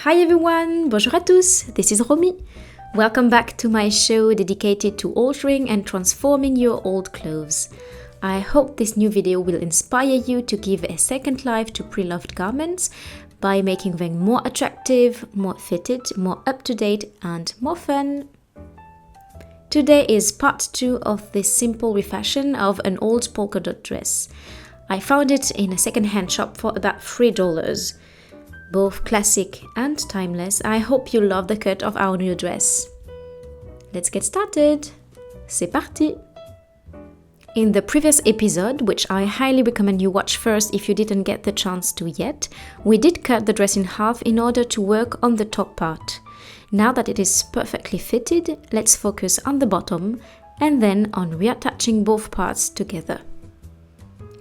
Hi everyone, bonjour à tous, this is Romy. Welcome back to my show dedicated to altering and transforming your old clothes. I hope this new video will inspire you to give a second life to pre-loved garments by making them more attractive, more fitted, more up-to-date and more fun. Today is part 2 of this simple refashion of an old polka dot dress. I found it in a second-hand shop for about $3. Both classic and timeless. I hope you love the cut of our new dress. Let's get started. C'est parti! In the previous episode, which I highly recommend you watch first if you didn't get the chance to yet, we did cut the dress in half in order to work on the top part. Now that it is perfectly fitted, let's focus on the bottom and then on reattaching both parts together.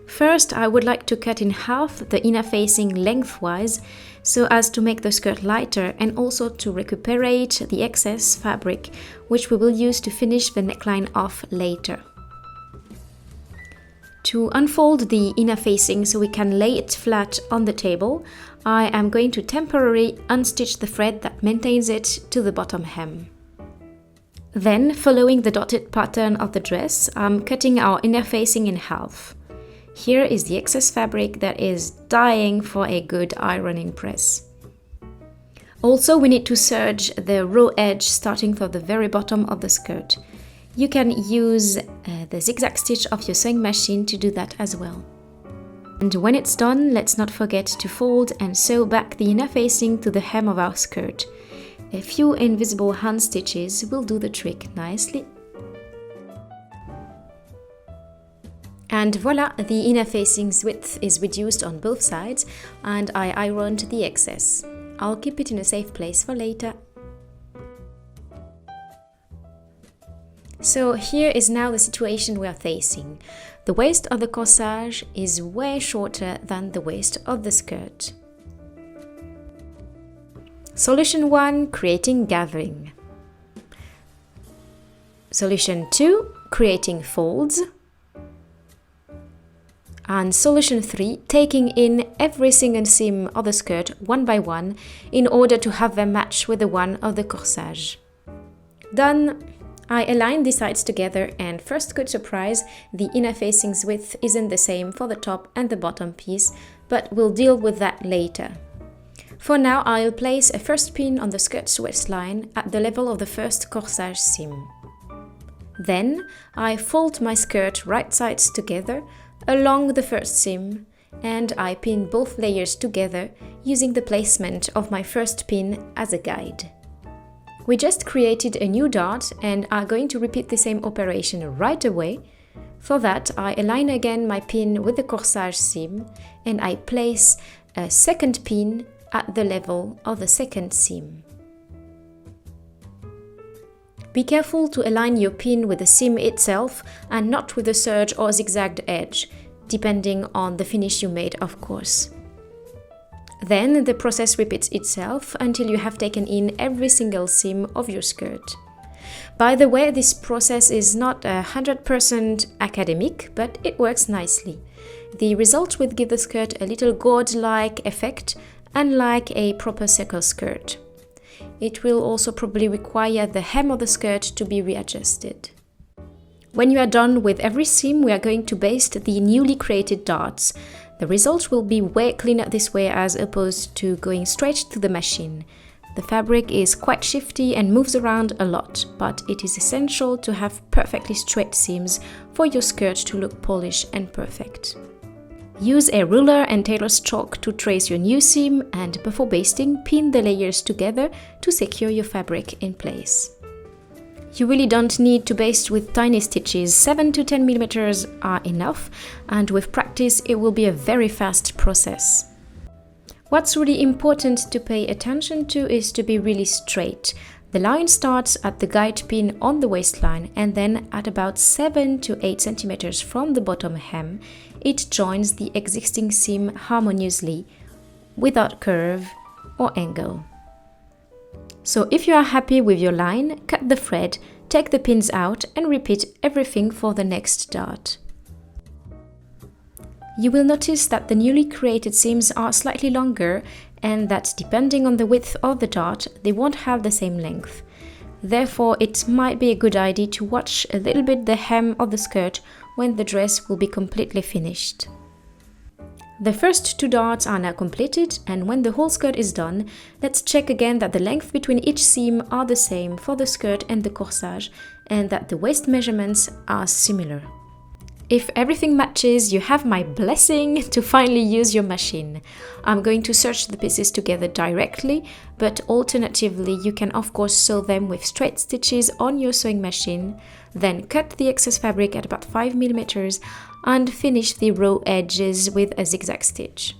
First, I would like to cut in half the inner facing lengthwise so as to make the skirt lighter and also to recuperate the excess fabric, which we will use to finish the neckline off later. To unfold the inner facing so we can lay it flat on the table, I am going to temporarily unstitch the thread that maintains it to the bottom hem. Then, following the dotted pattern of the dress, I'm cutting our inner facing in half. Here is the excess fabric that is dying for a good ironing press. Also, we need to serge the raw edge starting from the very bottom of the skirt. You can use the zigzag stitch of your sewing machine to do that as well. And when it's done, let's not forget to fold and sew back the inner facing to the hem of our skirt. A few invisible hand stitches will do the trick nicely. And voila, the inner facing's width is reduced on both sides and I ironed the excess. I'll keep it in a safe place for later. So here is now the situation we are facing. The waist of the corsage is way shorter than the waist of the skirt. Solution 1, creating gathering. Solution 2, creating folds. And solution 3, taking in every single seam of the skirt one by one in order to have them match with the one of the corsage. Done! I align the sides together and first good surprise, the inner facing's width isn't the same for the top and the bottom piece, but we'll deal with that later. For now, I'll place a first pin on the skirt's waistline at the level of the first corsage seam. Then, I fold my skirt right sides together along the first seam and I pin both layers together using the placement of my first pin as a guide. We just created a new dart and are going to repeat the same operation right away. For that, I align again my pin with the corsage seam and I place a second pin at the level of the second seam. Be careful to align your pin with the seam itself and not with the serge or zigzagged edge, depending on the finish you made, of course. Then the process repeats itself until you have taken in every single seam of your skirt. By the way, this process is not 100% academic, but it works nicely. The result will give the skirt a little gourd-like effect, unlike a proper circle skirt. It will also probably require the hem of the skirt to be readjusted. When you are done with every seam, we are going to baste the newly created darts. The result will be way cleaner this way as opposed to going straight to the machine. The fabric is quite shifty and moves around a lot, but it is essential to have perfectly straight seams for your skirt to look polished and perfect. Use a ruler and tailor's chalk to trace your new seam and before basting, pin the layers together to secure your fabric in place. You really don't need to baste with tiny stitches, 7 to 10 millimeters are enough, and with practice it will be a very fast process. What's really important to pay attention to is to be really straight. The line starts at the guide pin on the waistline and then at about 7 to 8 centimeters from the bottom hem, it joins the existing seam harmoniously, without curve or angle. So if you are happy with your line, cut the thread, take the pins out and repeat everything for the next dart. You will notice that the newly created seams are slightly longer and that depending on the width of the dart, they won't have the same length. Therefore, it might be a good idea to watch a little bit the hem of the skirt when the dress will be completely finished. The first 2 darts are now completed, and when the whole skirt is done, let's check again that the length between each seam are the same for the skirt and the corsage, and that the waist measurements are similar. If everything matches, you have my blessing to finally use your machine. I'm going to search the pieces together directly, but alternatively you can of course sew them with straight stitches on your sewing machine, then cut the excess fabric at about 5 mm and finish the raw edges with a zigzag stitch.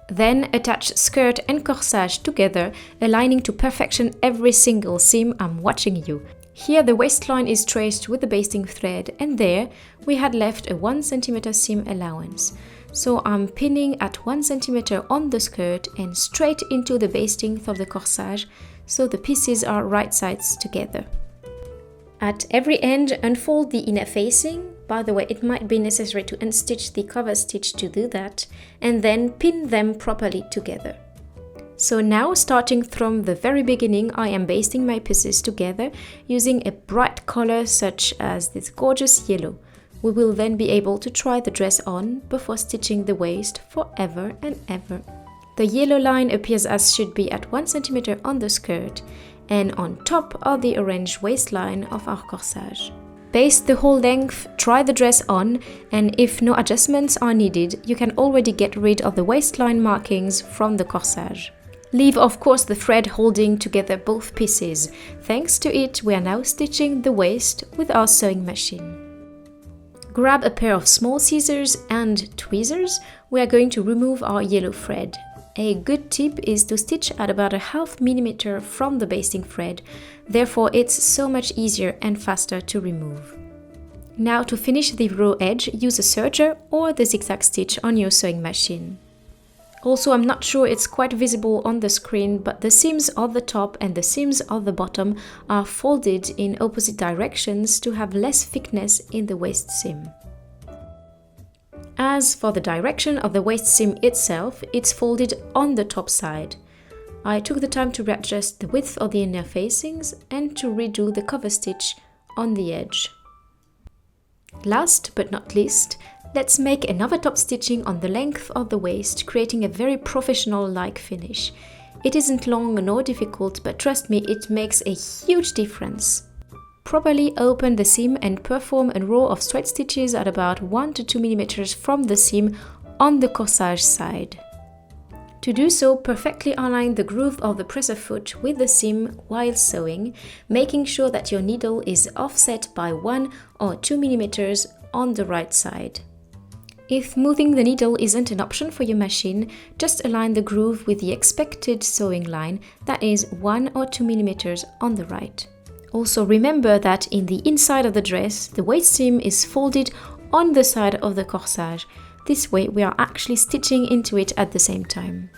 Then attach skirt and corsage together, aligning to perfection every single seam. I'm watching you. Here the waistline is traced with the basting thread, and there we had left a 1 cm seam allowance. So I'm pinning at 1 cm on the skirt and straight into the basting of the corsage, so the pieces are right sides together. At every end, unfold the inner facing. By the way, it might be necessary to unstitch the cover stitch to do that, and then pin them properly together. So now, starting from the very beginning, I am basting my pieces together using a bright color such as this gorgeous yellow. We will then be able to try the dress on before stitching the waist forever and ever. The yellow line appears as should be at 1 cm on the skirt and on top of the orange waistline of our corsage. Baste the whole length, try the dress on, and if no adjustments are needed, you can already get rid of the waistline markings from the corsage. Leave of course the thread holding together both pieces. Thanks to it, we are now stitching the waist with our sewing machine. Grab a pair of small scissors and tweezers. We are going to remove our yellow thread. A good tip is to stitch at about a ½ mm from the basting thread, therefore it's so much easier and faster to remove. Now to finish the raw edge, use a serger or the zigzag stitch on your sewing machine. Also, I'm not sure it's quite visible on the screen, but the seams of the top and the seams of the bottom are folded in opposite directions to have less thickness in the waist seam. As for the direction of the waist seam itself, it's folded on the top side. I took the time to readjust the width of the inner facings and to redo the cover stitch on the edge. Last but not least, let's make another top stitching on the length of the waist, creating a very professional-like finish. It isn't long nor difficult, but trust me, it makes a huge difference. Properly open the seam and perform a row of straight stitches at about 1 to 2 mm from the seam on the corsage side. To do so, perfectly align the groove of the presser foot with the seam while sewing, making sure that your needle is offset by 1 or 2 mm on the right side. If moving the needle isn't an option for your machine, just align the groove with the expected sewing line, that is 1 or 2 mm on the right. Also remember that in the inside of the dress, the waist seam is folded on the side of the corsage. This way we are actually stitching into it at the same time.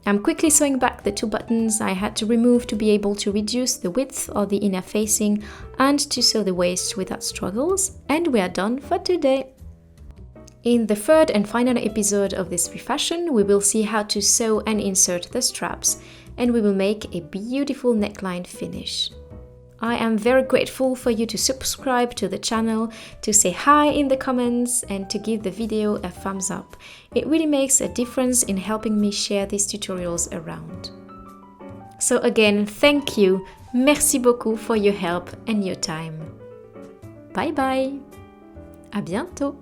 I'm quickly sewing back the 2 buttons I had to remove to be able to reduce the width of the inner facing and to sew the waist without struggles, and we are done for today. In the third and final episode of this refashion, we will see how to sew and insert the straps, and we will make a beautiful neckline finish. I am very grateful for you to subscribe to the channel, to say hi in the comments, and to give the video a thumbs up. It really makes a difference in helping me share these tutorials around. So again, thank you, merci beaucoup for your help and your time. Bye bye, à bientôt.